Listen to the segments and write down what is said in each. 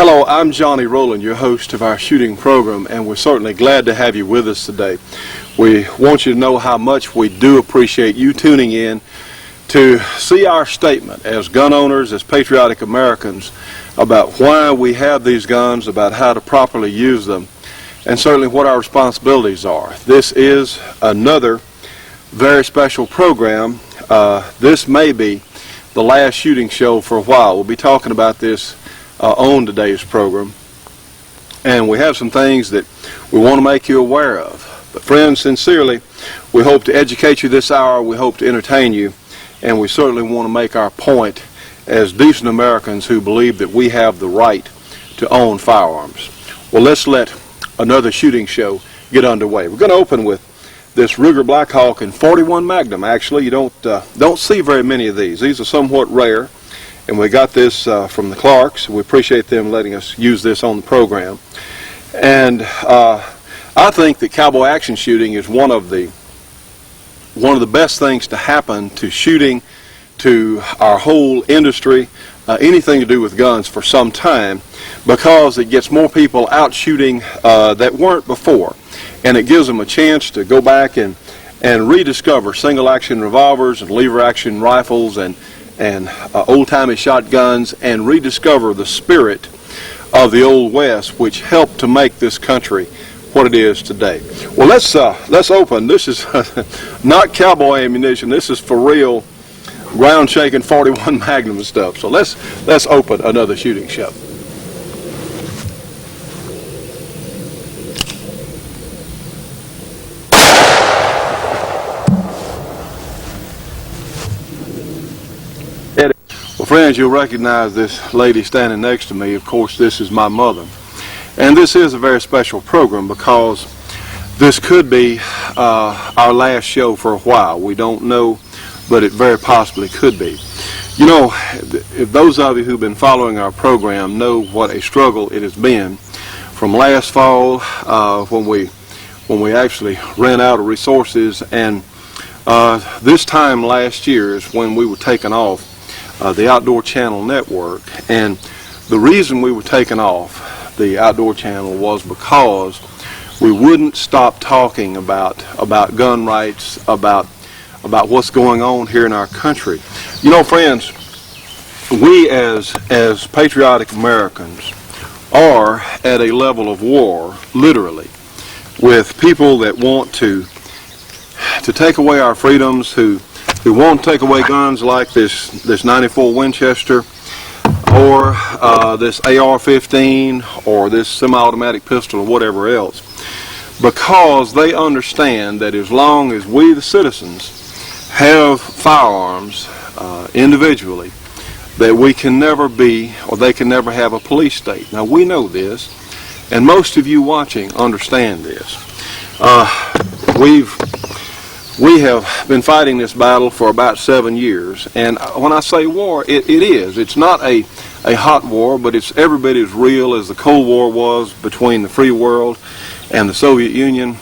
Hello, I'm Johnny Rowland, your host of our shooting program, and we're certainly glad to have you with us today. We want you to know how much we do appreciate you tuning in to see our statement as gun owners, as patriotic Americans, about why we have these guns, about how to properly use them, and certainly what our responsibilities are. This is another very special program. This may be the last shooting show for a while. We'll be talking about this on today's program, and we have some things that we want to make you aware of. But friends, sincerely, we hope to educate you this hour, we hope to entertain you, and we certainly want to make our point as decent Americans who believe that we have the right to own firearms. Well, let's let another shooting show get underway. We're going to open with this Ruger Blackhawk in .41 Magnum. Actually, you don't see very many of these. These are somewhat rare. And we got this from the Clarks. We appreciate them letting us use this on the program. And I think that cowboy action shooting is one of the best things to happen to shooting, to our whole industry, anything to do with guns for some time, because it gets more people out shooting that weren't before. And it gives them a chance to go back and rediscover single action revolvers and lever action rifles and old-timey shotguns, and rediscover the spirit of the Old West, which helped to make this country what it is today. Well, let's open. This is not cowboy ammunition. This is for real ground-shaking .41 Magnum stuff. So let's open another shooting show. Well, friends, you'll recognize this lady standing next to me. Of course, this is my mother. And this is a very special program because this could be our last show for a while. We don't know, but it very possibly could be. You know, if those of you who've been following our program know what a struggle it has been from last fall when we actually ran out of resources, and this time last year is when we were taken off the Outdoor Channel network. And the reason we were taken off the Outdoor Channel was because we wouldn't stop talking about gun rights, about what's going on here in our country. You know, friends, we as patriotic Americans are at a level of war, literally, with people that want to take away our freedoms, who won't take away guns like this 94 Winchester, or this AR-15, or this semi-automatic pistol, or whatever else, because they understand that as long as we, the citizens, have firearms individually, that we can never be, or they can never have a police state. Now, we know this, and most of you watching understand this. We have been fighting this battle for about 7 years, and when I say war, it is. It's not a hot war, but it's every bit as real as the Cold War was between the free world and the Soviet Union,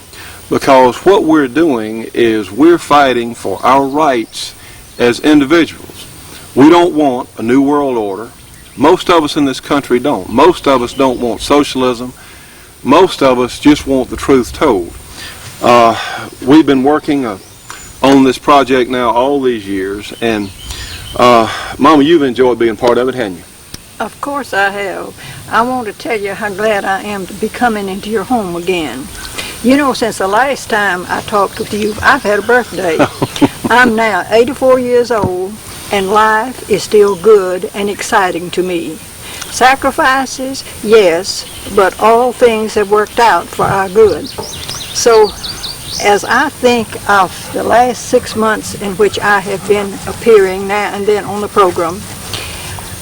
because what we're doing is we're fighting for our rights as individuals. We don't want a new world order. Most of us in this country don't. Most of us don't want socialism. Most of us just want the truth told. We've been working on this project now all these years, and Mama, you've enjoyed being part of it, haven't you? Of course I have. I want to tell you how glad I am to be coming into your home again. You know, since the last time I talked with you, I've had a birthday. I'm now 84 years old, and life is still good and exciting to me. Sacrifices, yes, but all things have worked out for our good. So, as I think of the last 6 months in which I have been appearing now and then on the program,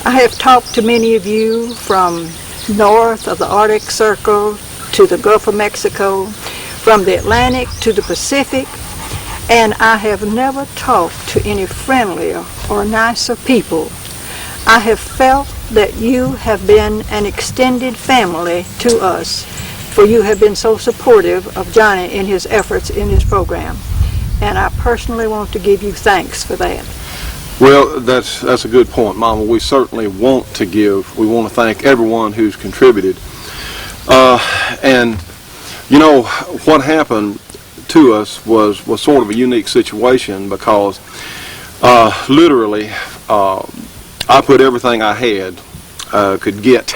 I have talked to many of you from north of the Arctic Circle to the Gulf of Mexico, from the Atlantic to the Pacific, and I have never talked to any friendlier or nicer people. I have felt that you have been an extended family to us, for you have been so supportive of Johnny in his efforts in his program. And I personally want to give you thanks for that. Well, that's a good point, Mama. We certainly want to give. We want to thank everyone who's contributed. And you know what happened to us was sort of a unique situation because literally I put everything I had could get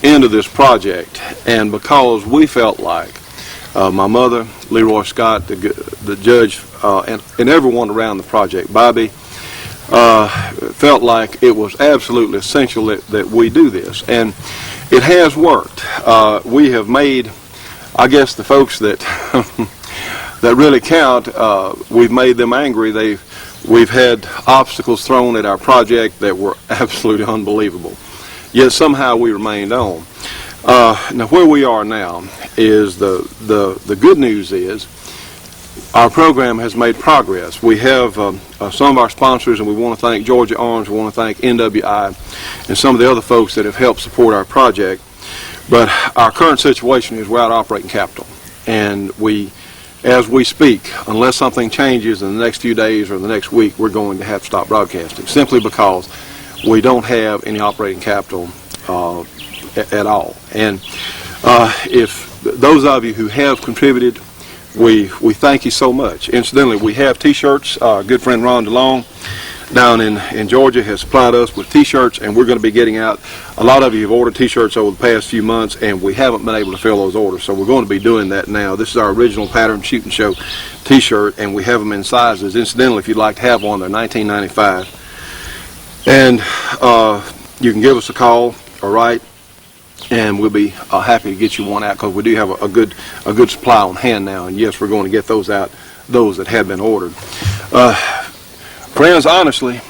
into this project, and because we felt like my mother, Leroy Scott, the judge, and everyone around the project, Bobby, felt like it was absolutely essential that we do this, and it has worked. We have made, I guess, the folks that that really count, we've made them angry. We've had obstacles thrown at our project that were absolutely unbelievable, yet somehow we remained on. Now where we are now is the good news is our program has made progress. We have some of our sponsors, and we want to thank Georgia Orange, we want to thank NWI, and some of the other folks that have helped support our project. But our current situation is we're out operating capital, and as we speak, unless something changes in the next few days or the next week, we're going to have to stop broadcasting, simply because we don't have any operating capital at all. And if those of you who have contributed, we thank you so much. Incidentally, we have T-shirts. Our good friend Ron DeLong down in Georgia has supplied us with T-shirts, and we're going to be getting out. A lot of you have ordered T-shirts over the past few months, and we haven't been able to fill those orders, so we're going to be doing that now. This is our original Pattern Shootin' Show T-shirt, and we have them in sizes. Incidentally, if you'd like to have one, they're $19.95. And you can give us a call or write, and we'll be happy to get you one out, because we do have a good supply on hand now. And yes, we're going to get those out, those that have been ordered. Friends, honestly,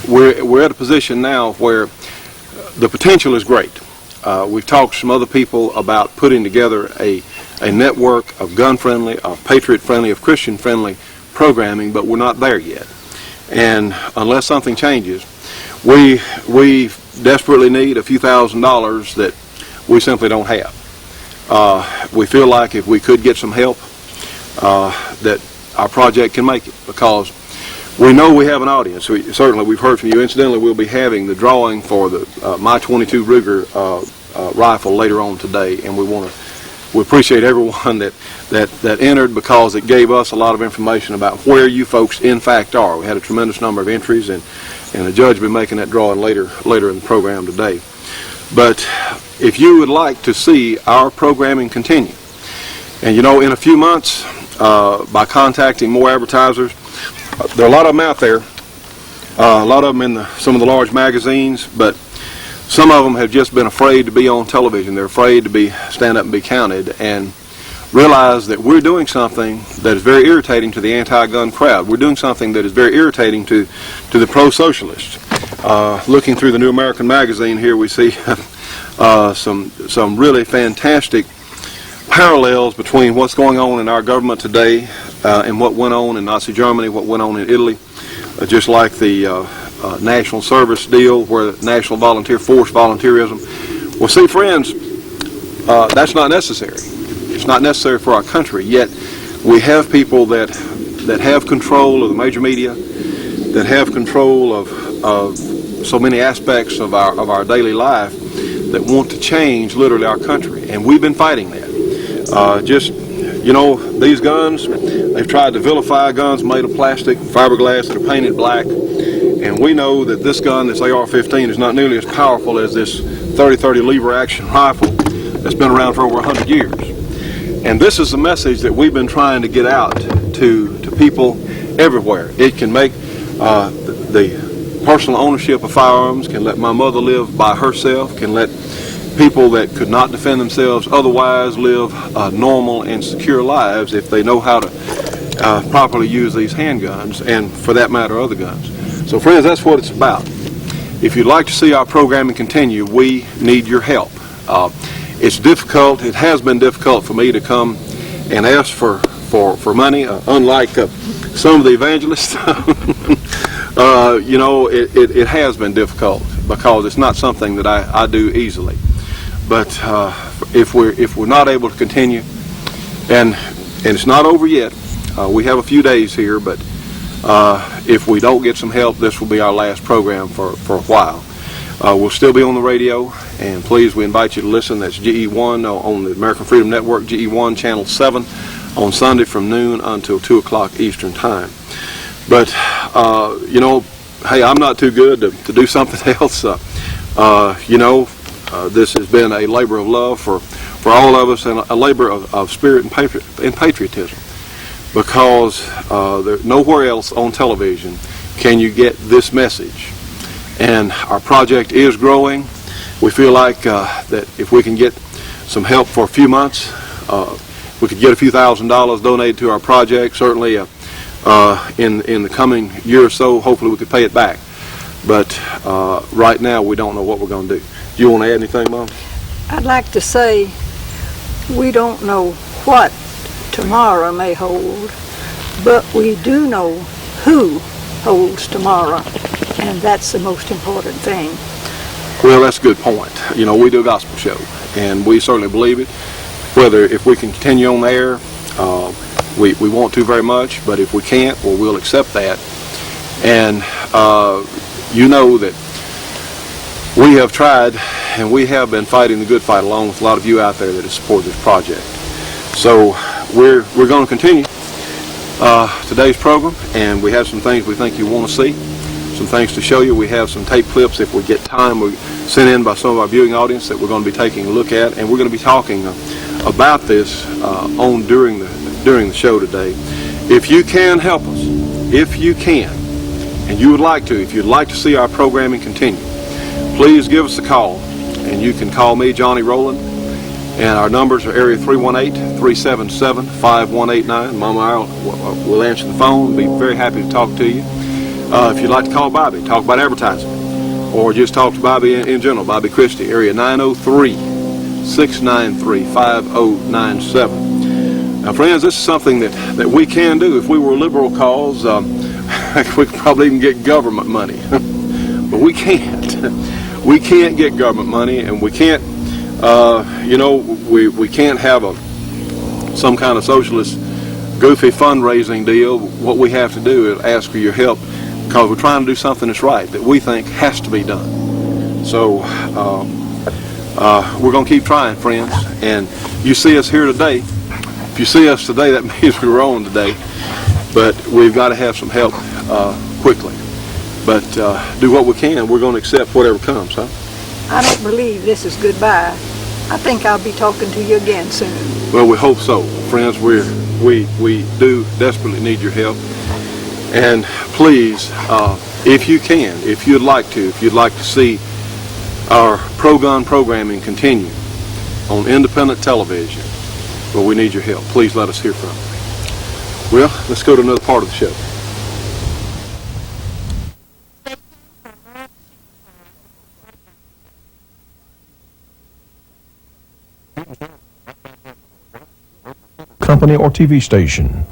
we're at a position now where the potential is great. We've talked to some other people about putting together a network of gun-friendly, of patriot-friendly, of Christian-friendly programming, but we're not there yet. And unless something changes, we desperately need a few $1,000s that we simply don't have. We feel like if we could get some help, that our project can make it, because we know we have an audience. Certainly we've heard from you. Incidentally, we'll be having the drawing for the My 22 Ruger rifle later on today, and we appreciate everyone that entered, because it gave us a lot of information about where you folks in fact are. We had a tremendous number of entries, and the judge will be making that drawing later in the program today. But if you would like to see our programming continue, and you know, in a few months, by contacting more advertisers, there are a lot of them out there, a lot of them in some of the large magazines, but some of them have just been afraid to be on television. They're afraid to stand up and be counted, and realize that we're doing something that is very irritating to the anti-gun crowd. We're doing something that is very irritating to the pro-socialists. Looking through the New American magazine here, we see some really fantastic parallels between what's going on in our government today and what went on in Nazi Germany, what went on in Italy, just like the national service deal, where national volunteer force volunteerism. Well, see, friends, that's not necessary. It's not necessary for our country. Yet we have people that have control of the major media, that have control of so many aspects of our daily life, that want to change literally our country, and we've been fighting that. You know, these guns, they've tried to vilify guns made of plastic, fiberglass, that are painted black, and we know that this gun, this AR-15, is not nearly as powerful as this 30-30 lever action rifle that's been around for over 100 years. And this is the message that we've been trying to get out to people everywhere. It can make the personal ownership of firearms, can let my mother live by herself, can let people that could not defend themselves otherwise live normal and secure lives if they know how to properly use these handguns, and for that matter other guns. So friends, that's what it's about. If you'd like to see our programming continue, we need your help. It's difficult, it has been difficult for me to come and ask for money, unlike some of the evangelists. You know, it has been difficult, because it's not something that I do easily. But if we're not able to continue, and it's not over yet, we have a few days here, but If we don't get some help, this will be our last program for a while. We'll still be on the radio, and please, we invite you to listen. That's GE1 on the American Freedom Network, GE1 Channel 7, on Sunday from noon until 2 o'clock Eastern Time. But, hey, I'm not too good to do something else. This has been a labor of love for all of us, and a labor of spirit and patriotism, because nowhere else on television can you get this message. And our project is growing. We feel like that if we can get some help for a few months, we could get a few $1,000s donated to our project. Certainly in the coming year or so, hopefully we could pay it back. But right now we don't know what we're going to do. Do you want to add anything, Mom? I'd like to say we don't know what tomorrow may hold, but we do know who holds tomorrow, and that's the most important thing. Well, that's a good point. We do a gospel show, and we certainly believe it. Whether if we can continue on the air, we want to very much, but if we can't, well, we'll accept that. And you know that we have tried, and we have been fighting the good fight along with a lot of you out there that have supported this project. So we're going to continue today's program, and we have some things we think you want to see, some things to show you. We have some tape clips, if we get time, we sent in by some of our viewing audience that we're going to be taking a look at, and we're going to be talking about this during the show today. If you can help us, if you can, and you would like to, if you'd like to see our programming continue, please give us a call, and you can call me, Johnny Rowland, and our numbers are area 318-377-5189. Mama will answer the phone, be very happy to talk to you. If you'd like to call Bobby, talk about advertising, or just talk to Bobby in general, Bobby Christie, area 903-693-5097. Now, friends, this is something that we can do. If we were a liberal cause, we could probably even get government money. But we can't. We can't get government money, and we can't, we can't have some kind of socialist, goofy fundraising deal. What we have to do is ask for your help, because we're trying to do something that's right, that we think has to be done. So we're going to keep trying, friends. And you see us here today. If you see us today, that means we were on today. But we've got to have some help quickly. But do what we can. We're going to accept whatever comes, huh? I don't believe this is goodbye. I think I'll be talking to you again soon. Well, we hope so. Friends, we do desperately need your help. And please, if you can, if you'd like to see our pro-gun programming continue on independent television, well, we need your help. Please let us hear from you. Well, let's go to another part of the show. Company or TV station.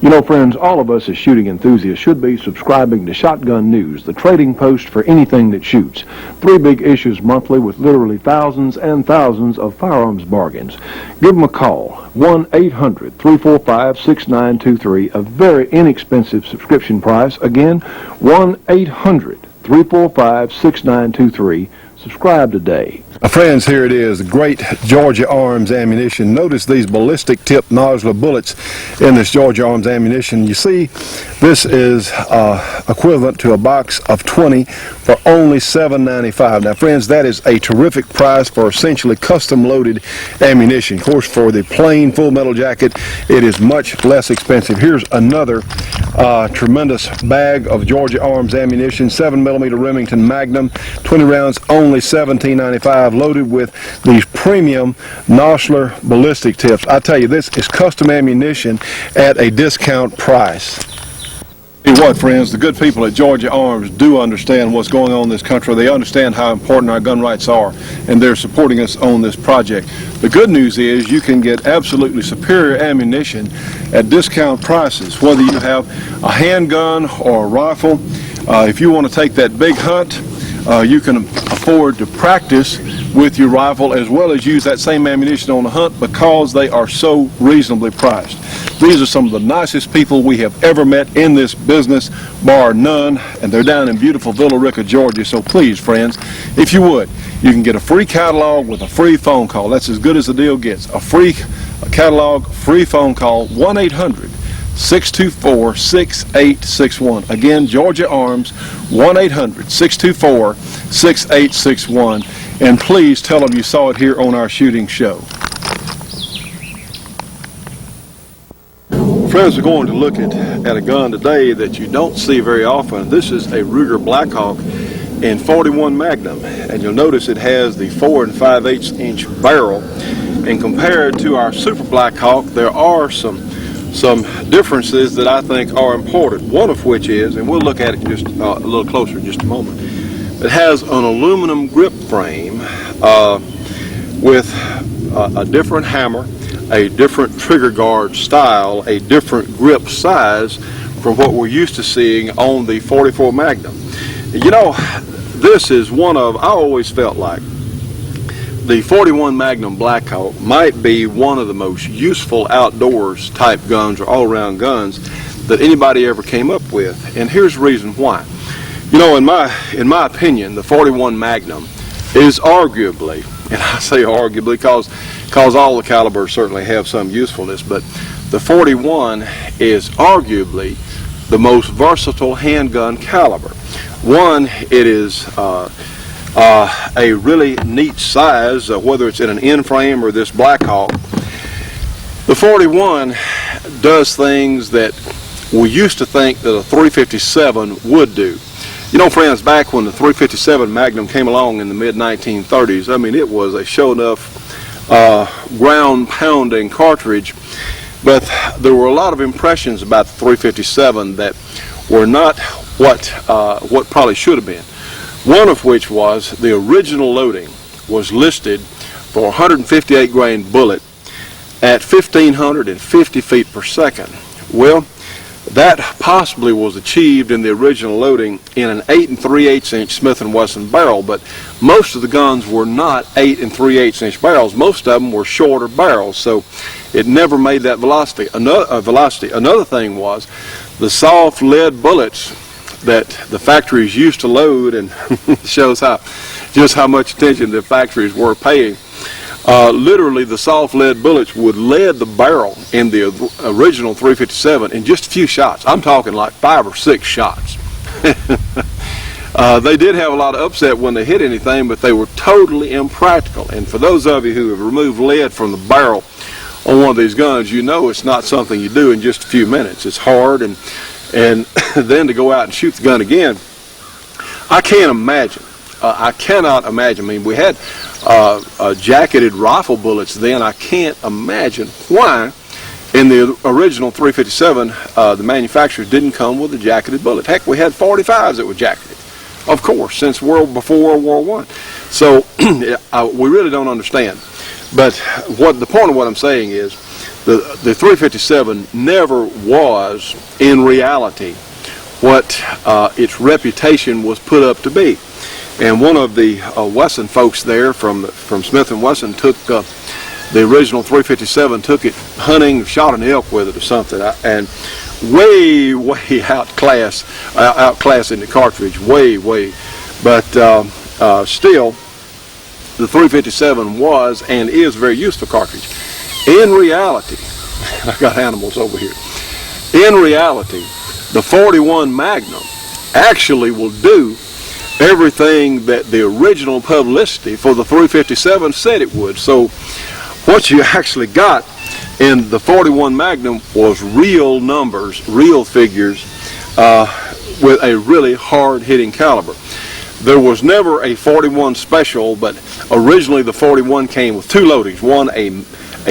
You know, friends, all of us as shooting enthusiasts should be subscribing to Shotgun News, the trading post for anything that shoots. 3 big issues monthly with literally thousands and thousands of firearms bargains. Give them a call, 1-800-345-6923, a very inexpensive subscription price. Again, 1-800-345-6923. Subscribe today. Friends, here it is, great Georgia Arms ammunition. Notice these ballistic tip nozzler bullets in this Georgia Arms ammunition. You see, this is equivalent to a box of 20 for only $7.95. Now, friends, that is a terrific price for essentially custom-loaded ammunition. Of course, for the plain full metal jacket, it is much less expensive. Here's another tremendous bag of Georgia Arms ammunition, 7mm Remington Magnum, 20 rounds, only $17.95. Loaded with these premium Nosler ballistic tips. I tell you, this is custom ammunition at a discount price. Tell you what, friends, the good people at Georgia Arms do understand what's going on in this country. They understand how important our gun rights are, and they're supporting us on this project. The good news is you can get absolutely superior ammunition at discount prices, whether you have a handgun or a rifle. If you want to take that big hunt, you can afford to practice with your rifle as well as use that same ammunition on the hunt because they are so reasonably priced. These are some of the nicest people we have ever met in this business, bar none, and they're down in beautiful Villa Rica, Georgia. So please, friends, if you would, you can get a free catalog with a free phone call. That's as good as the deal gets. A free catalog, free phone call, 1-800-624-6861. Again, Georgia Arms, 1-800-624-6861. And please tell them you saw it here on our shooting show. Friends, we're going to look at a gun today that you don't see very often. This is a Ruger Blackhawk in 41 Magnum. And you'll notice it has the 4 5/8 inch barrel. And compared to our Super Blackhawk, there are some differences that I think are important. One of which is, and we'll look at it just a little closer in just a moment, it has an aluminum grip frame with a different hammer, a different trigger guard style, a different grip size from what we're used to seeing on the 44 Magnum. You know, this is one of, I always felt like the 41 Magnum Blackhawk might be one of the most useful outdoors type guns or all-around guns that anybody ever came up with. And here's the reason why. You know, in my opinion, the 41 Magnum is arguably, and I say arguably because all the calibers certainly have some usefulness, but the 41 is arguably the most versatile handgun caliber. One, it is a really neat size, whether it's in an end frame or this Blackhawk. The 41 does things that we used to think that a 357 would do. You know, friends, back when the 357 Magnum came along in the mid-1930s, I mean, it was a show enough ground-pounding cartridge, but there were a lot of impressions about the 357 that were not what probably should have been. One of which was the original loading was listed for a 158 grain bullet at 1,550 feet per second. Well, that possibly was achieved in the original loading in an 8 3/8 inch Smith & Wesson barrel, but most of the guns were not 8 3/8 inch barrels. Most of them were shorter barrels, so it never made that velocity. Another thing was the soft lead bullets that the factories used to load, and shows just how much attention the factories were paying. Literally, the soft lead bullets would lead the barrel in the original 357 in just a few shots. I'm talking like 5 or 6 shots. They did have a lot of upset when they hit anything, but they were totally impractical. And for those of you who have removed lead from the barrel on one of these guns, you know it's not something you do in just a few minutes. It's hard, and then to go out and shoot the gun again, I can't imagine. I cannot imagine. I mean, we had jacketed rifle bullets then. I can't imagine why in the original 357 the manufacturers didn't come with a jacketed bullet. Heck, we had 45s that were jacketed, of course, since before World War I. So we really don't understand. But the point of what I'm saying is the 357 never was, in reality, what its reputation was put up to be. And one of the Wesson folks there from Smith & Wesson took the original 357, took it hunting, shot an elk with it or something, and way outclassing the cartridge, way. But still, the 357 was and is a very useful cartridge. In reality, I got animals over here. In reality, the 41 Magnum actually will do everything that the original publicity for the 357 said it would. So what you actually got in the 41 Magnum was real numbers, real figures, with a really hard-hitting caliber. There was never a 41 special, but originally the 41 came with two loadings. One, a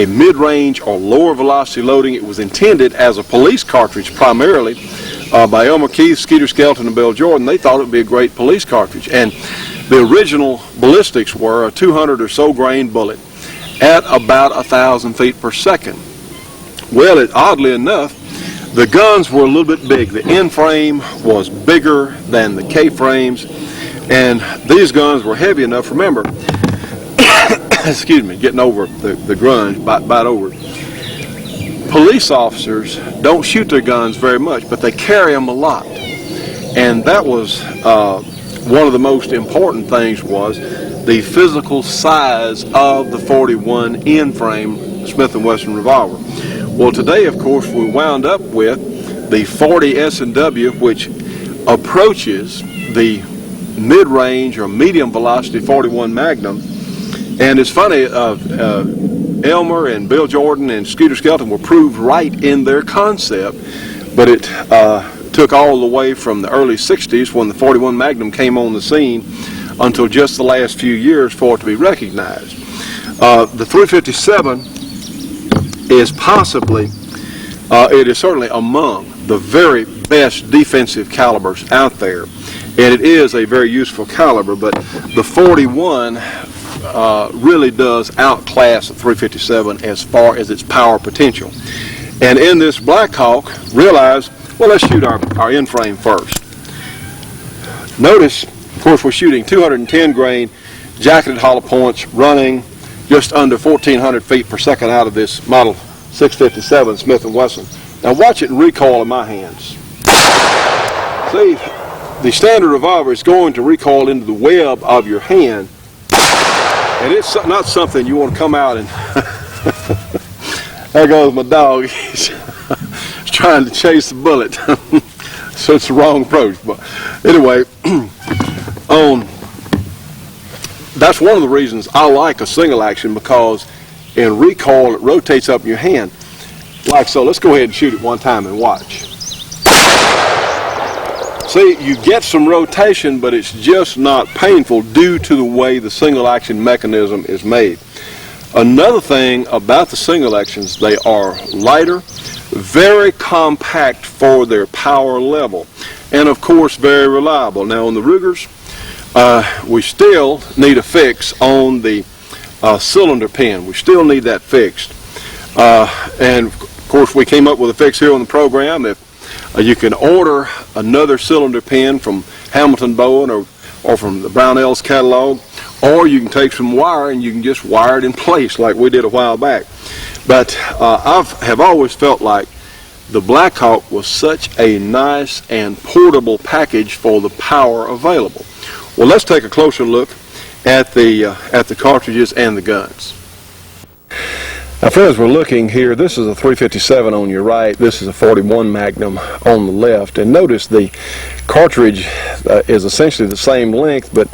mid-range or lower velocity loading. It was intended as a police cartridge primarily by Elmer Keith, Skeeter Skelton, and Bill Jordan. They thought it would be a great police cartridge. And the original ballistics were a 200 or so grain bullet at about 1,000 feet per second. Well, oddly enough, the guns were a little bit big. The end frame was bigger than the K-frames, and these guns were heavy enough. Remember, excuse me, getting over the grunge, bite over it. Police officers don't shoot their guns very much, but they carry them a lot. And that was one of the most important things, was the physical size of the 41 end frame Smith & Wesson revolver. Well, today, of course, we wound up with the 40 S&W, which approaches the mid-range or medium velocity 41 Magnum. And it's funny, Elmer and Bill Jordan and Skeeter Skelton were proved right in their concept, but it took all the way from the early 60s, when the 41 Magnum came on the scene, until just the last few years for it to be recognized. The 357 is possibly, it is certainly among the very best defensive calibers out there, and it is a very useful caliber, but the 41 really does outclass the 357 as far as its power potential. And in this Black Hawk, realize, well, let's shoot our end frame first. Notice, of course, we're shooting 210 grain jacketed hollow points, running just under 1,400 feet per second out of this model 657 Smith & Wesson. Now watch it in recoil in my hands. See, the standard revolver is going to recoil into the web of your hand, and it's not something you want to come out and there goes my dog. He's trying to chase the bullet. So it's the wrong approach. But anyway, that's one of the reasons I like a single action, because in recoil it rotates up in your hand like so. Let's go ahead and shoot it one time and watch. See, you get some rotation, but it's just not painful due to the way the single action mechanism is made. Another thing about the single actions, they are lighter, very compact for their power level, and of course very reliable. Now on the Rugers, we still need a fix on the cylinder pin. We still need that fixed. And of course we came up with a fix here on the program. If you can order another cylinder pin from Hamilton Bowen or from the Brownells catalog, or you can take some wire and you can just wire it in place like we did a while back. But I have always felt like the Black Hawk was such a nice and portable package for the power available. Well, let's take a closer look at the cartridges and the guns. Now, friends, we're looking here. This is a 357 on your right. This is a 41 Magnum on the left. And notice the cartridge is essentially the same length, but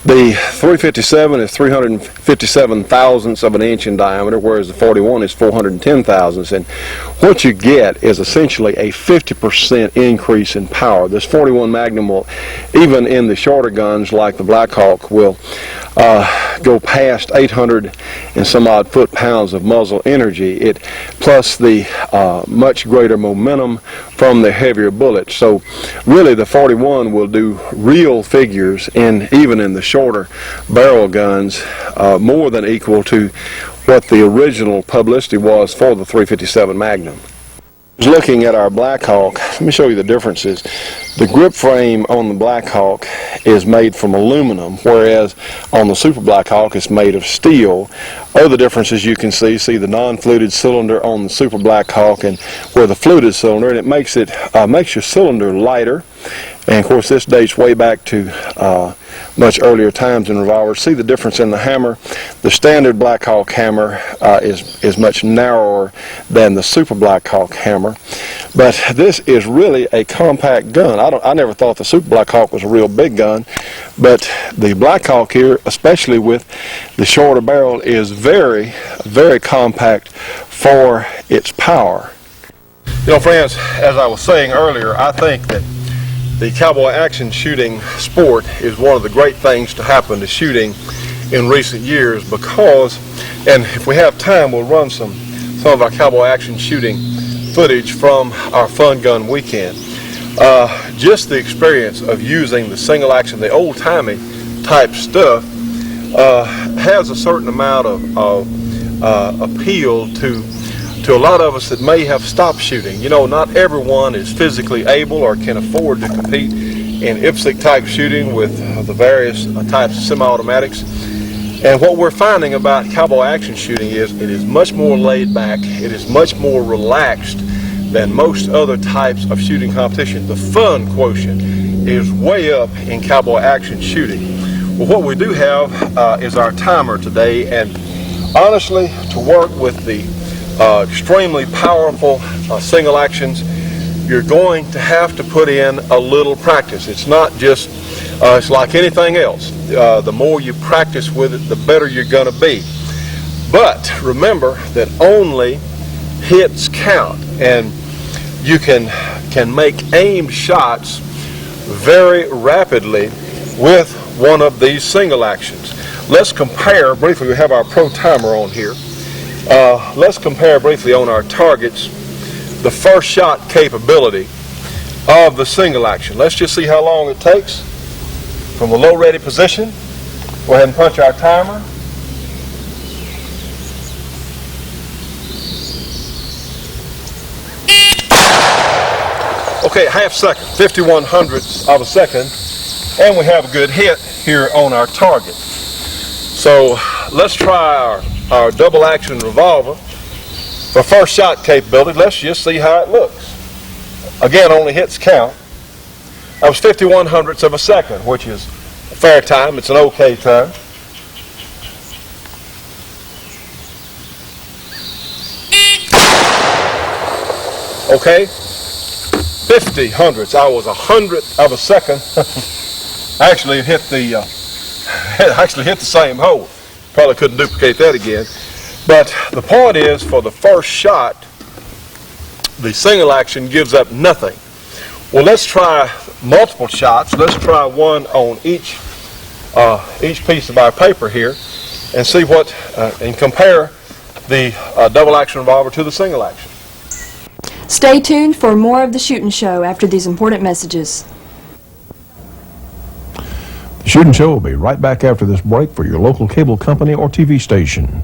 the 357 is 357 thousandths of an inch in diameter, whereas the 41 is 410 thousandths. And what you get is essentially a 50% increase in power. This 41 Magnum will, even in the shorter guns like the Black Hawk, will go past 800 and some odd foot-pounds of muzzle energy. It plus the much greater momentum from the heavier bullets. So really the 41 will do real figures, and even in the shorter barrel guns, more than equal to what the original publicity was for the .357 Magnum. Looking at our Black Hawk, let me show you the differences. The grip frame on the Black Hawk is made from aluminum, whereas on the Super Black Hawk it's made of steel. Other differences you can see the non-fluted cylinder on the Super Black Hawk and where the fluted cylinder, and it makes your cylinder lighter. And of course this dates way back to much earlier times in revolvers. See the difference in the hammer. The standard Black Hawk hammer is much narrower than the Super Black Hawk hammer. But this is really a compact gun. I never thought the Super Black Hawk was a real big gun, but the Black Hawk here, especially with the shorter barrel, is very, very compact for its power. You know, friends, as I was saying earlier, I think that the cowboy action shooting sport is one of the great things to happen to shooting in recent years because, and if we have time, we'll run some of our cowboy action shooting footage from our fun gun weekend. Just the experience of using the single action, the old-timey type stuff, has a certain amount of appeal to a lot of us that may have stopped shooting. You know, not everyone is physically able or can afford to compete in IPSC type shooting with the various types of semi-automatics. And what we're finding about cowboy action shooting is it is much more laid back, it is much more relaxed than most other types of shooting competition. The fun quotient is way up in cowboy action shooting. Well, what we do have is our timer today, and honestly, to work with the extremely powerful single actions, you're going to have to put in a little practice. It's not just, it's like anything else. The more you practice with it, the better you're going to be. But remember that only hits count, and you can make aimed shots very rapidly with one of these single actions. Let's compare briefly. We have our pro timer on here. Let's compare briefly on our targets the first shot capability of the single action. Let's just see how long it takes from the low ready position. Go ahead and punch our timer. Okay, half second, 51/100ths of a second, and we have a good hit here on our target. So let's try our double action revolver for first shot capability. Let's just see how it looks. Again, only hits count. That was 51/100ths of a second, which is a fair time. It's an okay time. Okay, 50/100ths. I was 100th of a second. Actually, it hit the same hole. Probably couldn't duplicate that again. But the point is, for the first shot, the single action gives up nothing. Well, let's try multiple shots. Let's try one on each piece of our paper here, and see what and compare the double action revolver to the single action. Stay tuned for more of the Shootin' Show after these important messages. The Shootin' Show will be right back after this break for your local cable company or TV station.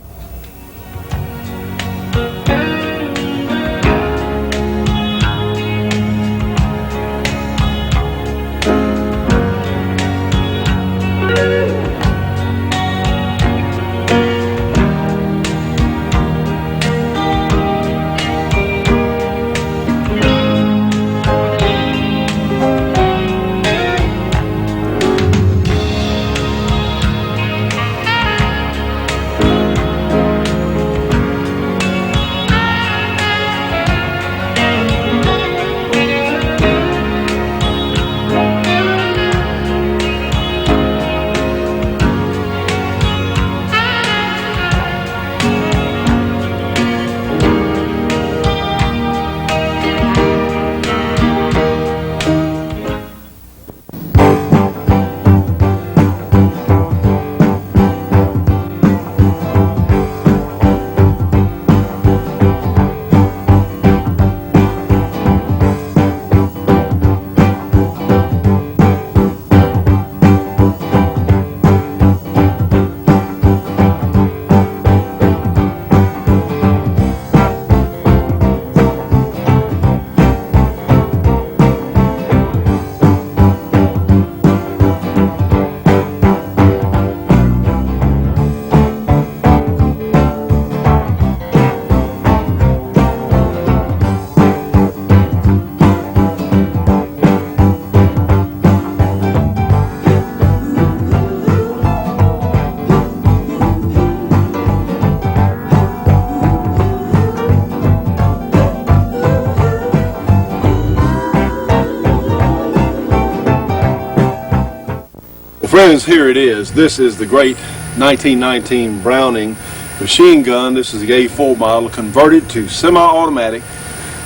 Friends, here it is. This is the great 1919 Browning machine gun. This is the A4 model converted to semi-automatic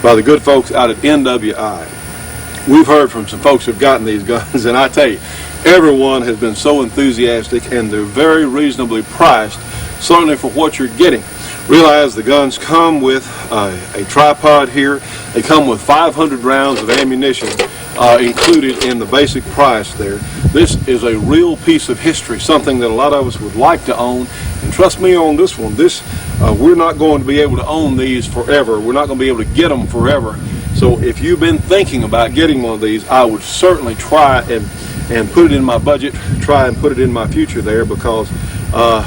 by the good folks out at NWI. We've heard from some folks who've gotten these guns, and I tell you, everyone has been so enthusiastic, and they're very reasonably priced, certainly for what you're getting. Realize the guns come with a tripod here. They come with 500 rounds of ammunition included in the basic price there. This is a real piece of history, something that a lot of us would like to own. And trust me on this one, we're not going to be able to own these forever. We're not going to be able to get them forever. So if you've been thinking about getting one of these, I would certainly try and put it in my budget, try and put it in my future there, because I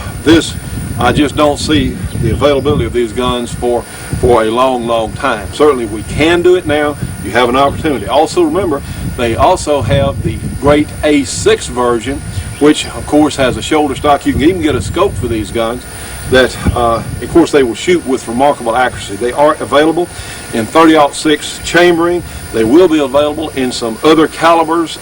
just don't see the availability of these guns for a long, long time. Certainly we can do it now. You have an opportunity. Also remember, they also have the great A6 version, which of course has a shoulder stock. You can even get a scope for these guns that of course they will shoot with remarkable accuracy. They are available in 30-06 chambering. They will be available in some other calibers.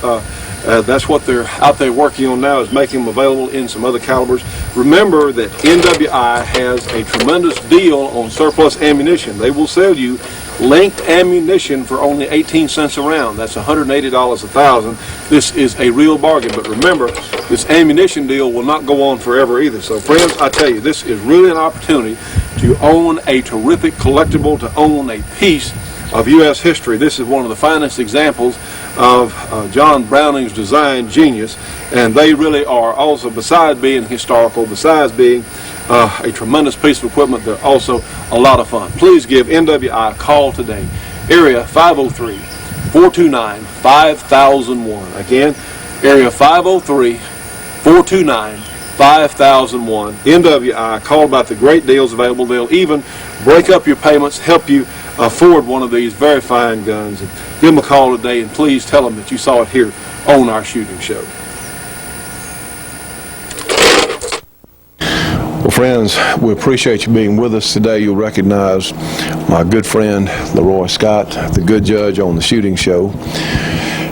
That's what they're out there working on now, is making them available in some other calibers. Remember that NWI has a tremendous deal on surplus ammunition. They will sell you linked ammunition for only 18 cents a round. That's $180 a thousand. This is a real bargain. But remember, this ammunition deal will not go on forever either. So friends, I tell you, this is really an opportunity to own a terrific collectible, to own a piece of U.S. history. This is one of the finest examples of John Browning's design genius, and they really are also, besides being historical, besides being a tremendous piece of equipment, they're also a lot of fun. Please give NWI a call today. Area 503-429-5001. Again, area 503-429-5001. NWI, call about the great deals available. They'll even break up your payments, help you afford one of these very fine guns. And give them a call today, and please tell them that you saw it here on our shooting show. Well, friends, we appreciate you being with us today. You'll recognize my good friend Leroy Scott, the good judge on the shooting show.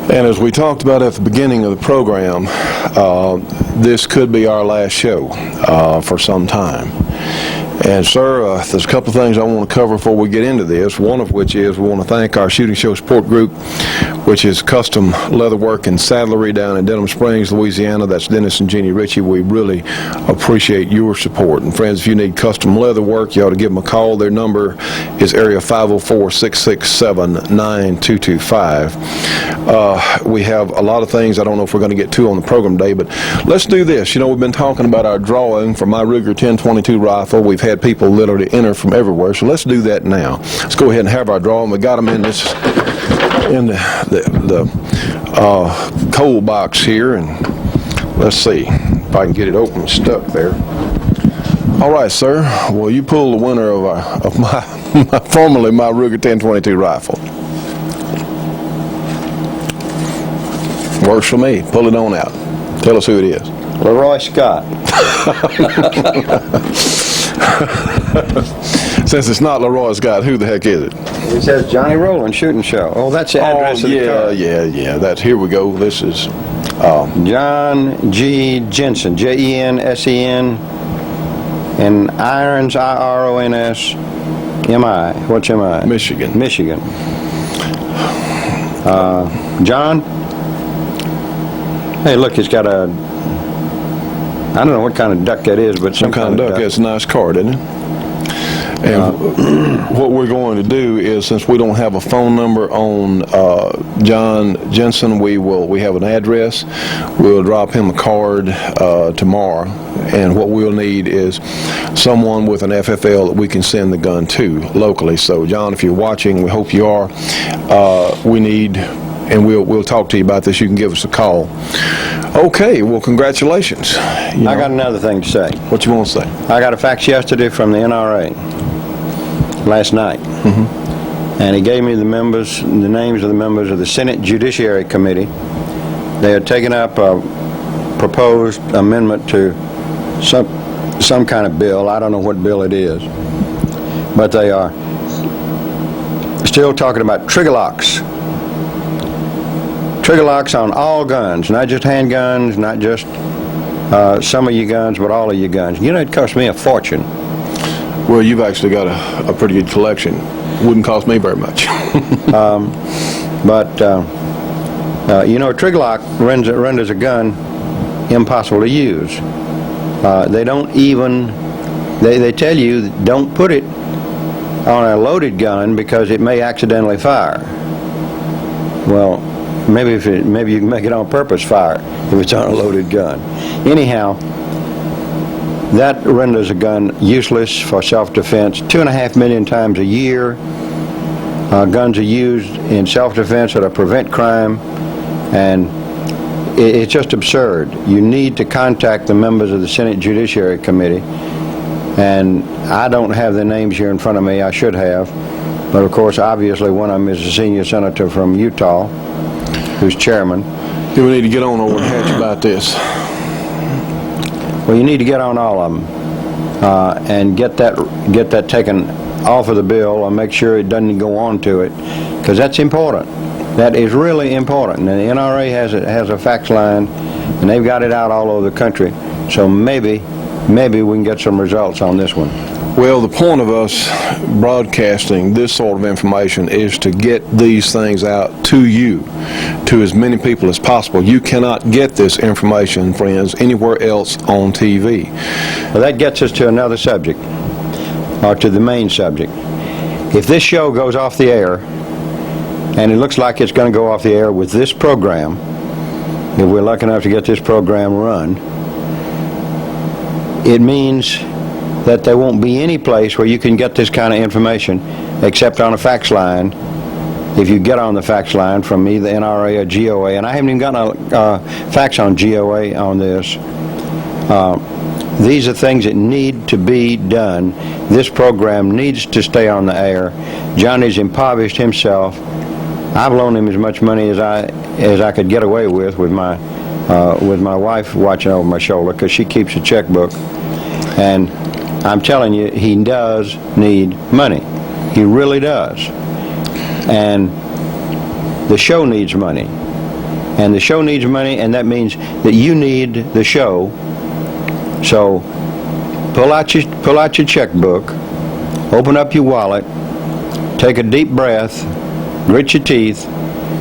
And as we talked about at the beginning of the program, this could be our last show for some time. And sir, there's a couple of things I want to cover before we get into this, one of which is we want to thank our Shooting Show Support Group, which is Custom Leatherwork and Saddlery down in Denham Springs, Louisiana. That's Dennis and Jeannie Ritchie. We really appreciate your support. And friends, if you need custom leather work, you ought to give them a call. Their number is area 504-667-9225. We have a lot of things I don't know if we're going to get to on the program today, but let's do this. You know, we've been talking about our drawing for my Ruger 1022 rifle. We've had people literally enter from everywhere, so let's do that now. Let's go ahead and have our drawing. We got them in this the cold box here, and let's see if I can get it open and stuck there. All right, sir. Well, you pull the winner of my formerly my Ruger 1022 rifle. Works for me. Pull it on out. Tell us who it is. Leroy Scott. Since it's not Leroy Scott, who the heck is it? It says Johnny Rowland Shooting Show. Oh, that's the address of the car. Yeah. That's, here we go. This is John G. Jensen, Jensen, and Irons, Irons, M-I. What's M-I? Michigan. John? Hey, look, it's got a, I don't know what kind of duck that is, but some kind of duck. Yeah, it's a nice card, isn't it? And what we're going to do is, since we don't have a phone number on John Jensen, we have an address. We'll drop him a card tomorrow, and what we'll need is someone with an FFL that we can send the gun to locally. So, John, if you're watching, we hope you are. We need, and we'll talk to you about this. You can give us a call. Okay, well, congratulations. I got another thing to say. What you want to say? I got a fax yesterday from the NRA last night, and he gave me the names of the members of the Senate Judiciary Committee. They are taking up a proposed amendment to some kind of bill. I don't know what bill it is, but they are still talking about trigger locks. Trigger locks on all guns, not just handguns, not just some of your guns, but all of your guns. You know, it cost me a fortune. Well, you've actually got a pretty good collection. Wouldn't cost me very much. You know, a trigger lock renders a gun impossible to use. They don't even, they tell you don't put it on a loaded gun because it may accidentally fire. Well, maybe you can make it on purpose fire if it's on a loaded gun. Anyhow, that renders a gun useless for self-defense 2.5 million times a year. Guns are used in self-defense to prevent crime, and it's just absurd. You need to contact the members of the Senate Judiciary Committee, and I don't have the names here in front of me. I should have, but of course, obviously, one of them is a senior senator from Utah, who's chairman. Do we need to get on over and hatch about this? Well, you need to get on all of them and get that taken off of the bill and make sure it doesn't go on to it, because that's important. That is really important. And the NRA has a fax line, and they've got it out all over the country. So maybe we can get some results on this one. Well, the point of us broadcasting this sort of information is to get these things out to you, to as many people as possible. You cannot get this information, friends, anywhere else on TV. Well, that gets us to another subject, or to the main subject. If this show goes off the air, and it looks like it's going to go off the air with this program, if we're lucky enough to get this program run, it means that there won't be any place where you can get this kind of information except on a fax line, if you get on the fax line from either NRA or GOA. And I haven't even gotten a fax on GOA on this. These are things that need to be done. This program needs to stay on the air. Johnny's impoverished himself. I've loaned him as much money as I could get away with my wife watching over my shoulder, because she keeps a checkbook. And I'm telling you, he does need money. He really does. And the show needs money. And the show needs money, and that means that you need the show. So pull out your checkbook, open up your wallet, take a deep breath, grit your teeth,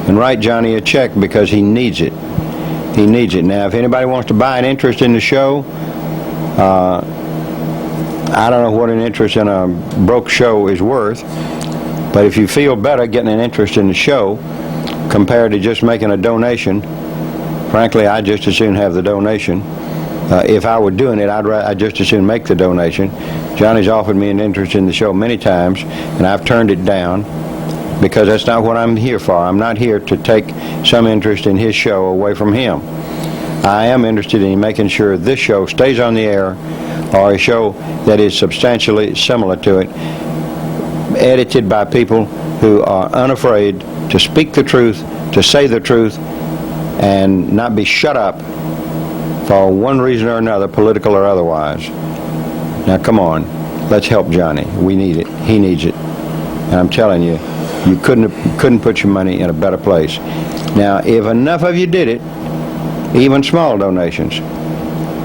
and write Johnny a check, because he needs it. He needs it. Now, if anybody wants to buy an interest in the show, I don't know what an interest in a broke show is worth, but if you feel better getting an interest in the show compared to just making a donation, frankly, I'd just as soon have the donation. If I were doing it, I'd just as soon make the donation. Johnny's offered me an interest in the show many times, and I've turned it down, because that's not what I'm here for. I'm not here to take some interest in his show away from him. I am interested in making sure this show stays on the air, or a show that is substantially similar to it, edited by people who are unafraid to speak the truth, to say the truth, and not be shut up for one reason or another, political or otherwise. Now, come on, let's help Johnny. We need it. He needs it. And I'm telling you, you couldn't put your money in a better place. Now, if enough of you did it, even small donations.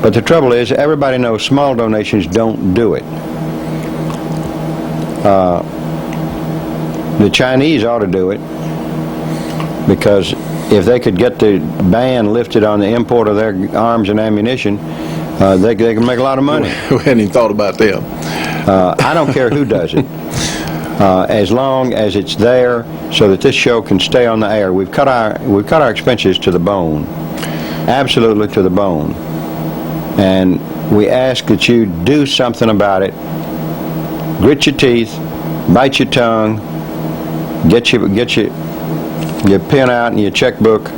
But the trouble is, everybody knows small donations don't do it. The Chinese ought to do it, because if they could get the ban lifted on the import of their arms and ammunition, they can make a lot of money. We hadn't even thought about them. I don't care who does it, as long as it's there so that this show can stay on the air. We've cut our expenses to the bone, absolutely to the bone, and we ask that you do something about it. Grit your teeth, bite your tongue, get your pen out and your checkbook,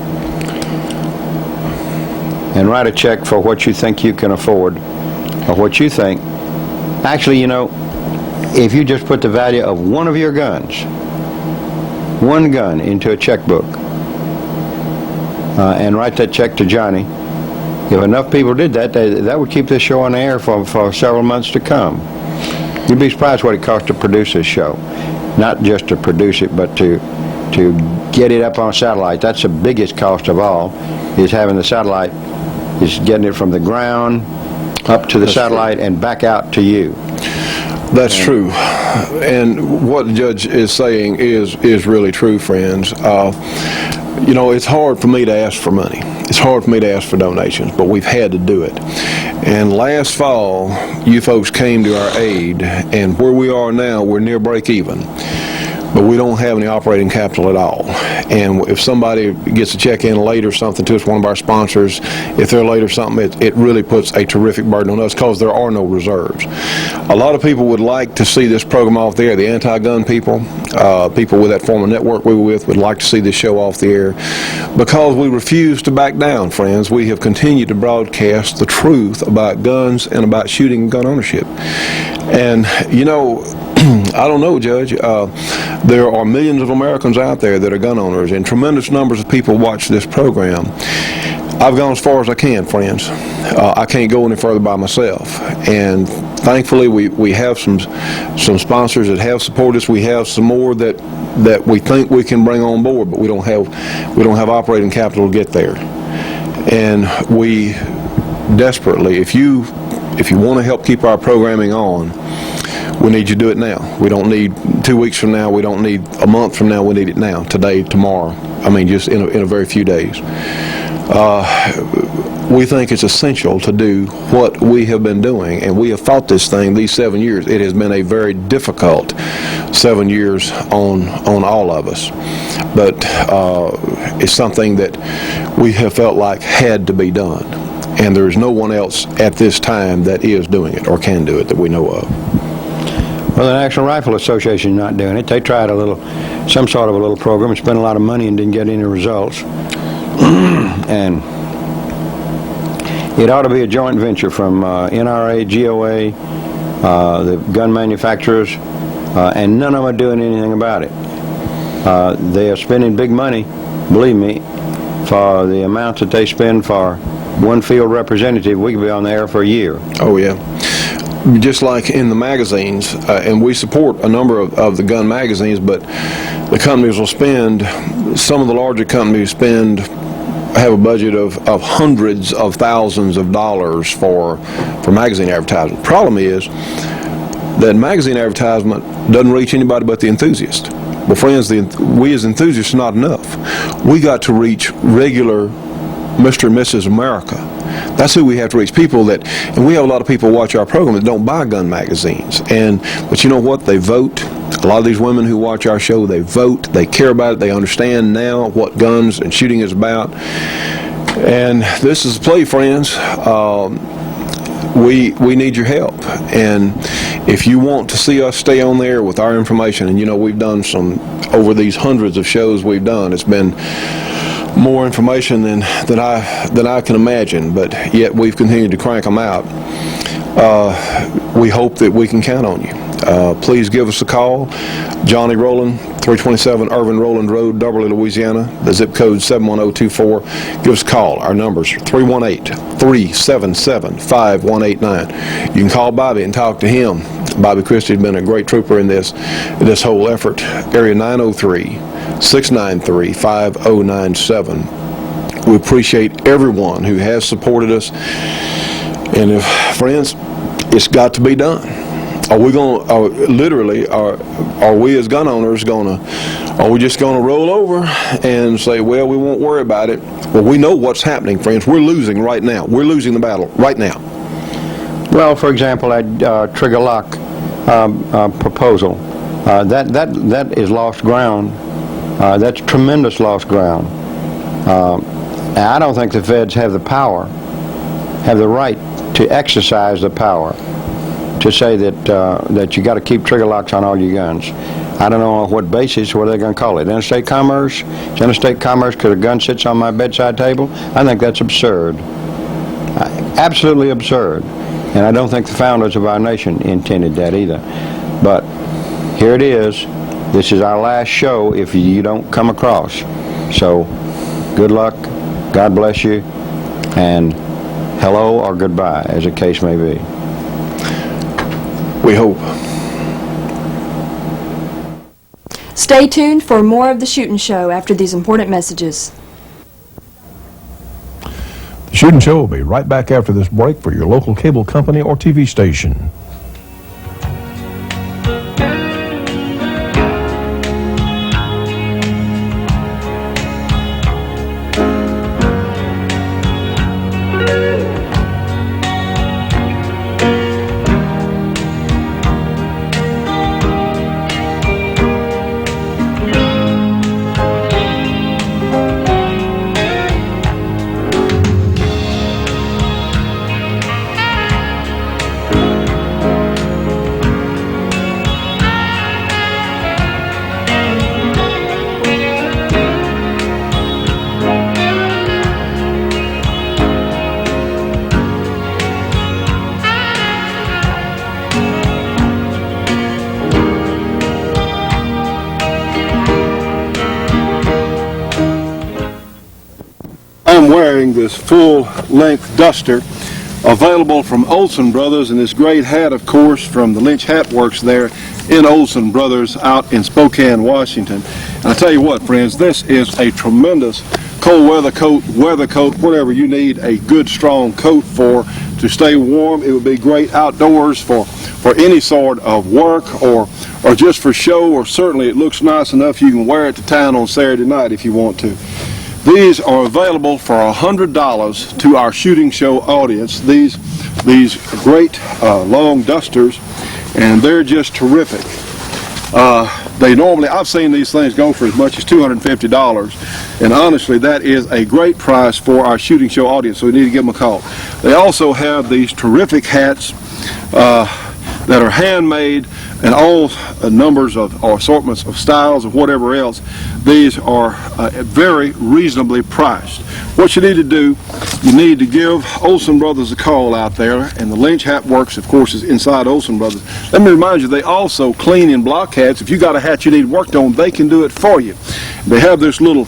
and write a check for what you think you can afford, or what you think. Actually, you know, if you just put the value of one of your guns, one gun, into a checkbook, and write that check to Johnny, if enough people did that, that would keep this show on the air for several months to come. You'd be surprised what it costs to produce this show. Not just to produce it, but to get it up on satellite. That's the biggest cost of all, is having the satellite is getting it from the ground up to the satellite and back out to you. That's true. And what the judge is saying is really true, friends. You know, it's hard for me to ask for money. It's hard for me to ask for donations, but we've had to do it. And last fall, you folks came to our aid, and where we are now, we're near break even. But we don't have any operating capital at all. And if somebody gets a check in late or something to us, one of our sponsors, if they're late or something, it really puts a terrific burden on us because there are no reserves. A lot of people would like to see this program off the air. The anti-gun people, people with that former network we were with, would like to see this show off the air because we refuse to back down, friends. We have continued to broadcast the truth about guns and about shooting and gun ownership. And, you know, I don't know, Judge. There are millions of Americans out there that are gun owners, and tremendous numbers of people watch this program. I've gone as far as I can, friends. I can't go any further by myself. And thankfully, we have some sponsors that have supported us. We have some more that we think we can bring on board, but we don't have operating capital to get there. And we desperately, if you want to help keep our programming on, we need you to do it now. We don't need 2 weeks from now. We don't need a month from now. We need it now, today, tomorrow. I mean, just in a very few days. We think it's essential to do what we have been doing, and we have fought this thing these 7 years. It has been a very difficult 7 years on all of us. But it's something that we have felt like had to be done. And there is no one else at this time that is doing it or can do it that we know of. Well, the National Rifle Association is not doing it. They tried some sort of a little program and spent a lot of money and didn't get any results. And it ought to be a joint venture from NRA, GOA, the gun manufacturers, and none of them are doing anything about it. They are spending big money, believe me, for the amounts that they spend for one field representative. We could be on the air for a year. Oh, yeah. Just like in the magazines, and we support a number of the gun magazines, but the companies will spend, some of the larger companies have a budget of hundreds of thousands of dollars for magazine advertising. Problem is that magazine advertisement doesn't reach anybody but the enthusiast. Well, friends, we as enthusiasts are not enough. We got to reach regular Mr. and Mrs. America. That's who we have to reach. People that, and we have a lot of people watch our program that don't buy gun magazines. But you know what? They vote. A lot of these women who watch our show, they vote. They care about it. They understand now what guns and shooting is about. And this is a play, friends. We need your help. And if you want to see us stay on there with our information, and you know we've done some, over these hundreds of shows we've done, it's been more information than I can imagine, but yet we've continued to crank them out. We hope that we can count on you. Please give us a call. Johnny Rowland, 327 Irvin Rowland Road, Duberly, Louisiana. The zip code 71024. Give us a call. Our numbers 318-377-5189. You can call Bobby and talk to him. Bobby Christie has been a great trooper in this whole effort. Area 903-693-5097. We appreciate everyone who has supported us. And if, friends, it's got to be done. Are we going to, literally, are we as gun owners are we just going to roll over and say, well, we won't worry about it? Well, we know what's happening, friends. We're losing right now. We're losing the battle right now. Well, for example, that trigger lock proposal, that is lost ground. That's tremendous lost ground. I don't think the feds have the power, have the right to exercise the power to say that you got to keep trigger locks on all your guns. I don't know on what basis. What are they going to call it? Interstate commerce? It's interstate commerce because a gun sits on my bedside table? I think that's absurd. Absolutely absurd. And I don't think the founders of our nation intended that either. But here it is. This is our last show if you don't come across. So good luck. God bless you. And hello or goodbye, as the case may be. We hope. Stay tuned for more of The Shootin' Show after these important messages. The Shootin' Show will be right back after this break for your local cable company or TV station. I'm wearing this full-length duster available from Olson Brothers, and this great hat, of course, from the Lynch Hat Works there in Olson Brothers out in Spokane, Washington. And I tell you what, friends, this is a tremendous cold weather coat, whatever you need a good strong coat for to stay warm. It would be great outdoors for any sort of work or just for show, or certainly it looks nice enough you can wear it to town on Saturday night if you want to. These are available for $100 to our shooting show audience. These great long dusters, and they're just terrific. They normally, I've seen these things go for as much as $250, and honestly, that is a great price for our shooting show audience, so we need to give them a call. They also have these terrific hats that are handmade in all numbers of or assortments of styles or whatever else. These are very reasonably priced. What you need to do, you need to give Olson Brothers a call out there, and the Lynch Hat Works, of course, is inside Olson Brothers. Let me remind you, they also clean and block hats. If you got a hat you need worked on, they can do it for you. They have this little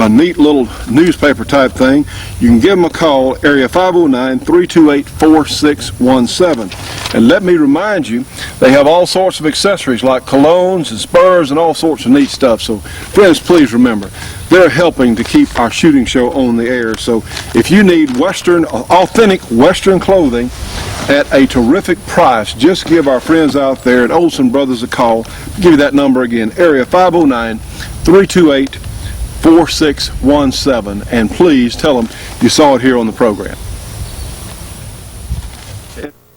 neat little newspaper type thing. You can give them a call, area 509-328-4617. And let me remind you, they have all sorts of accessories like colognes and spurs and all sorts of neat stuff. So friends, please remember, they're helping to keep our shooting show on the air. So if you need authentic Western clothing at a terrific price, just give our friends out there at Olson Brothers a call. I'll give you that number again, area 509-328-4617, and please tell them you saw it here on the program.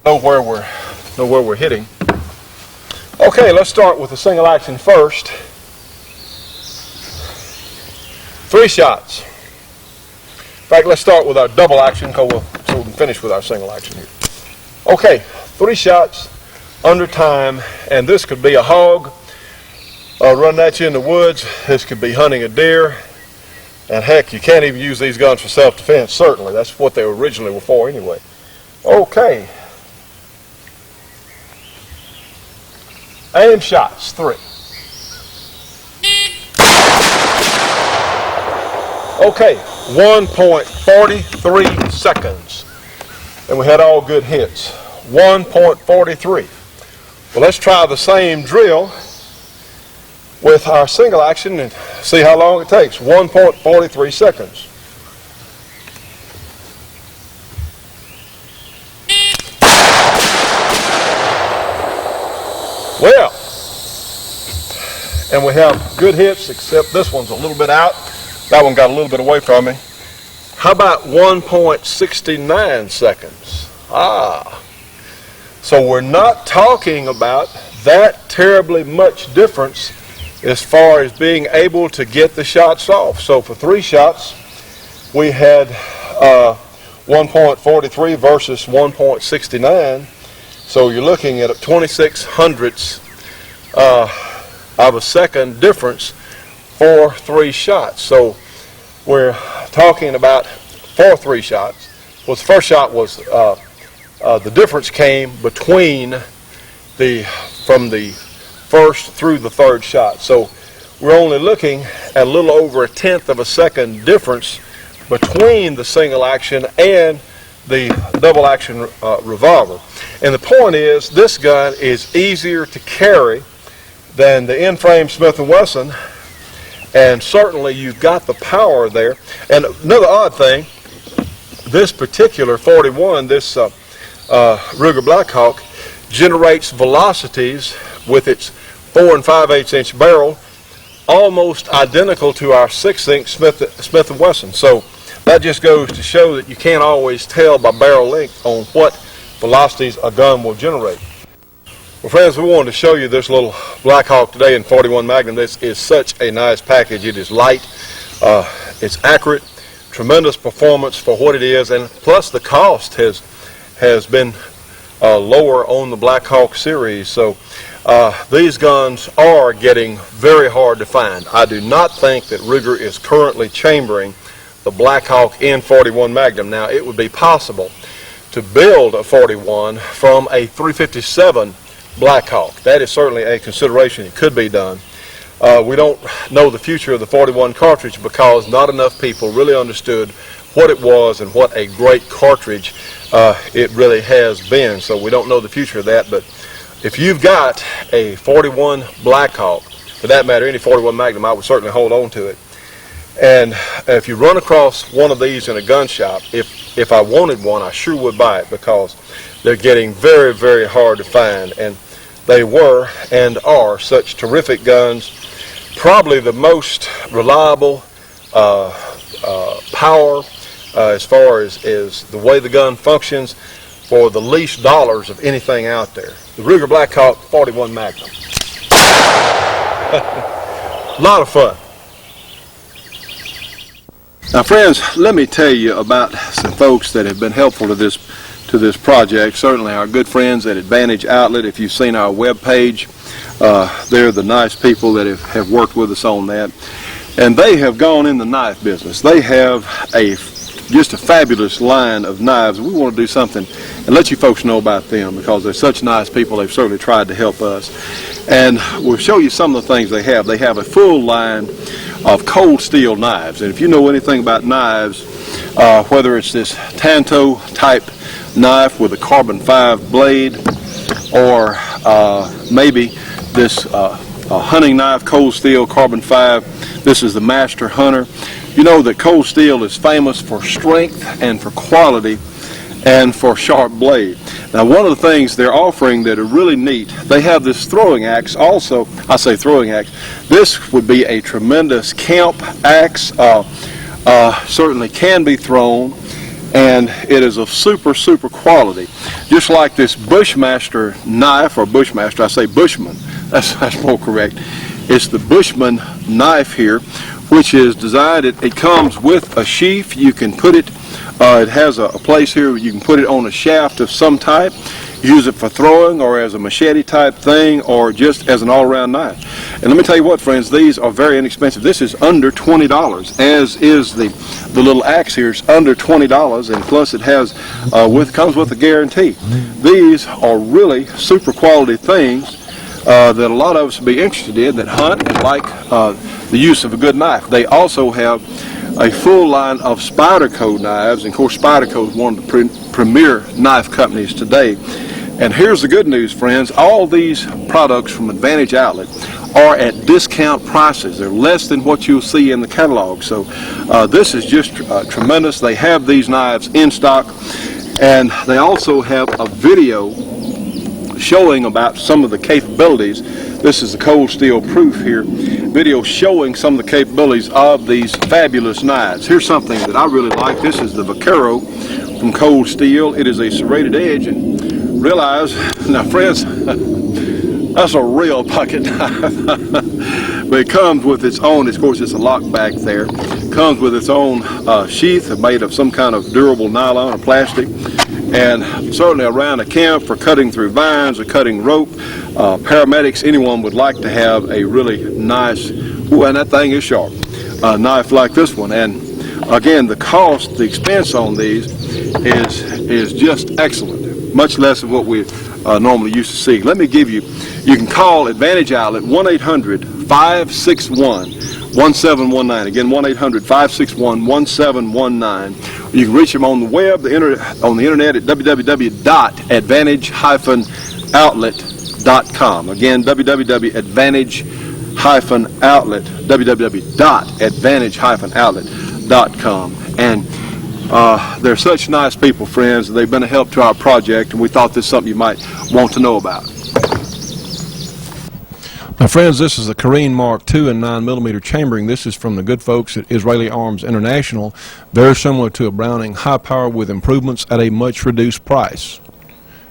Know where we're hitting. Okay, let's start with the single action first. 3 shots. In fact, let's start with our double action so we can finish with our single action here. Okay, 3 shots under time, and this could be a hog running at you in the woods. This could be hunting a deer, and heck, you can't even use these guns for self-defense. Certainly, that's what they originally were for anyway. Okay. Aim shots, 3. Okay, 1.43 seconds. And we had all good hits. 1.43. Well, let's try the same drill with our single action and see how long it takes. 1.43 seconds. Well, and we have good hits, except this one's a little bit out. That one got a little bit away from me. How about 1.69 seconds? So we're not talking about that terribly much difference as far as being able to get the shots off. So for 3 shots, we had 1.43 versus 1.69. So you're looking at a 26 hundredths of a second difference for 3 shots. So we're talking about for 3 shots. Well, the first shot was the difference came between from the first through the 3rd shot. So we're only looking at a little over 1/10 of a second difference between the single action and the double action revolver. And the point is, this gun is easier to carry than the in-frame Smith & Wesson, and certainly you've got the power there. And another odd thing, this particular 41, this Ruger Blackhawk, generates velocities with its 4 5/8 inch barrel almost identical to our 6-inch Smith & Wesson. So that just goes to show that you can't always tell by barrel length on what velocities a gun will generate. Well, friends, we wanted to show you this little Blackhawk today in 41 Magnum. This is such a nice package. It is light, it's accurate, tremendous performance for what it is, and plus the cost has been lower on the Blackhawk series. So these guns are getting very hard to find. I do not think that Ruger is currently chambering the Blackhawk in 41 Magnum. Now, it would be possible to build a 41 from a 357 Blackhawk. That is certainly a consideration. It could be done. We don't know the future of the 41 cartridge because not enough people really understood what it was and what a great cartridge it really has been. So we don't know the future of that. But if you've got a 41 Blackhawk, for that matter, any 41 Magnum, I would certainly hold on to it. And if you run across one of these in a gun shop, if I wanted one, I sure would buy it because they're getting very, very hard to find. And they were and are such terrific guns. Probably the most reliable power as far as the way the gun functions for the least dollars of anything out there. The Ruger Blackhawk 41 Magnum. A lot of fun. Now, friends, let me tell you about some folks that have been helpful to this project. Certainly our good friends at Advantage Outlet. If you've seen our web page, they're the nice people that have worked with us on that. And they have gone in the knife business. They have just a fabulous line of knives. We want to do something and let you folks know about them because they're such nice people. They've certainly tried to help us. And we'll show you some of the things they have. They have a full line of cold steel knives. And if you know anything about knives, whether it's this Tanto type knife with a carbon 5 blade or maybe this hunting knife, cold steel, carbon 5, this is the Master Hunter. You know that cold steel is famous for strength and for quality and for sharp blade. Now, one of the things they're offering that are really neat, they have this throwing axe also. I say throwing axe. This would be a tremendous camp axe. Certainly can be thrown, and it is of super, super quality. Just like this Bushmaster knife, or Bushmaster, I say Bushman. That's more correct. It's the Bushman knife here, which is designed, it comes with a sheath. You can put it, it has a place here where you can put it on a shaft of some type, use it for throwing or as a machete type thing or just as an all-around knife. And let me tell you what, friends, these are very inexpensive. This is under $20, as is the little axe here is under $20, and plus it has comes with a guarantee. These are really super quality things that a lot of us would be interested in that hunt and like the use of a good knife. They also have a full line of Spyderco knives, and of course Spyderco is one of the premier knife companies today. And here's the good news, friends, all these products from Advantage Outlet are at discount prices. They're less than what you'll see in the catalog. So this is just tremendous. They have these knives in stock, and they also have a video showing about some of the capabilities. This is the cold steel proof here, video showing some of the capabilities of these fabulous knives. Here's something that I really like. This is the Vaquero from Cold Steel. It is a serrated edge, and realize, now friends, that's a real pocket knife. But it comes with its own, of course it's a lock back there, comes with its own sheath made of some kind of durable nylon or plastic. And certainly around a camp for cutting through vines or cutting rope, paramedics, anyone would like to have a really nice, ooh, and that thing is sharp, knife like this one. And again, the cost, the expense on these is just excellent, much less than what we normally used to see. Let me give you, you can call Advantage Outlet 1-800-561-1719. Again, 1-800-561-1719. You can reach them on the web, on the internet at www.advantageoutlet.com. Again, www.advantageoutlet.com. And They're such nice people, friends. They've been a help to our project, and we thought this is something you might want to know about. Now, friends, this is the Karine Mark II and 9mm chambering. This is from the good folks at Israeli Arms International. Very similar to a Browning, high power with improvements at a much reduced price.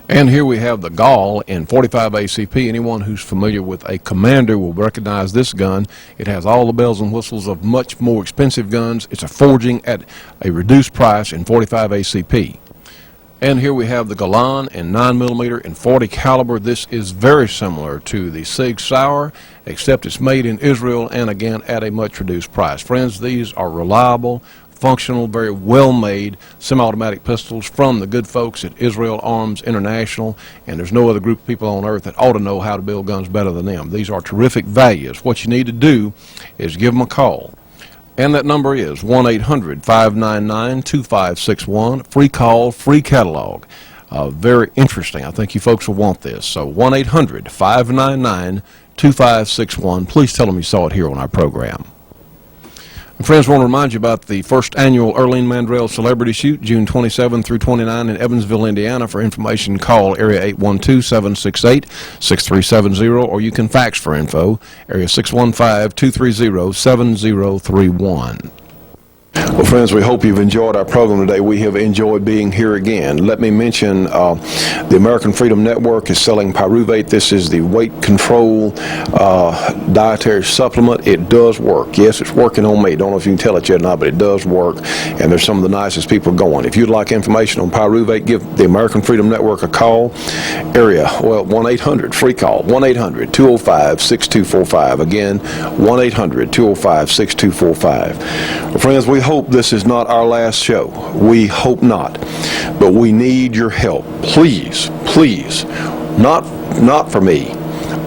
And here we have the Gall in 45 ACP. Anyone who's familiar with a Commander will recognize this gun. It has all the bells and whistles of much more expensive guns. It's a forging at a reduced price in 45 ACP. And here we have the Golan in 9mm and 40 caliber. This is very similar to the Sig Sauer, except it's made in Israel and again at a much reduced price. Friends, these are reliable, functional, very well made semi-automatic pistols from the good folks at Israel Arms International, and there's no other group of people on earth that ought to know how to build guns better than them. These are terrific values. What you need to do is give them a call. And that number is 1-800-599-2561. Free call, free catalog. Very interesting. I think you folks will want this. So 1-800-599-2561. Please tell them you saw it here on our program. And friends, I want to remind you about the first annual Arlene Mandrell Celebrity Shoot, June 27 through 29 in Evansville, Indiana. For information, call area 812-768-6370, or you can fax for info, area 615-230-7031. Well, friends, we hope you've enjoyed our program today. We have enjoyed being here again. Let me mention the American Freedom Network is selling pyruvate. This is the weight control dietary supplement. It does work. Yes, it's working on me. Don't know if you can tell it yet or not, but it does work, and there's some of the nicest people going. If you'd like information on pyruvate, give the American Freedom Network a call. Area, well, 1-800, free call, 1-800-205-6245. Again, 1-800-205-6245. Well, friends, we hope this is not our last show. We hope not. But we need your help. Please, please, not for me,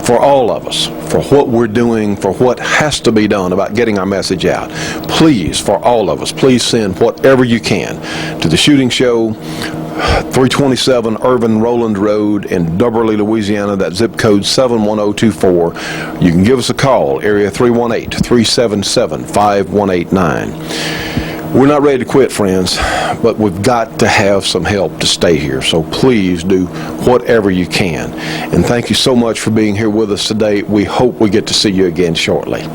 for all of us, for what we're doing, for what has to be done about getting our message out. Please, for all of us, please send whatever you can to the shooting show, 327 Irvin Rowland Road in Dubberly, Louisiana. That zip code 71024. You can give us a call, area 318-377-5189. We're not ready to quit, friends, but we've got to have some help to stay here. So please do whatever you can. And thank you so much for being here with us today. We hope we get to see you again shortly.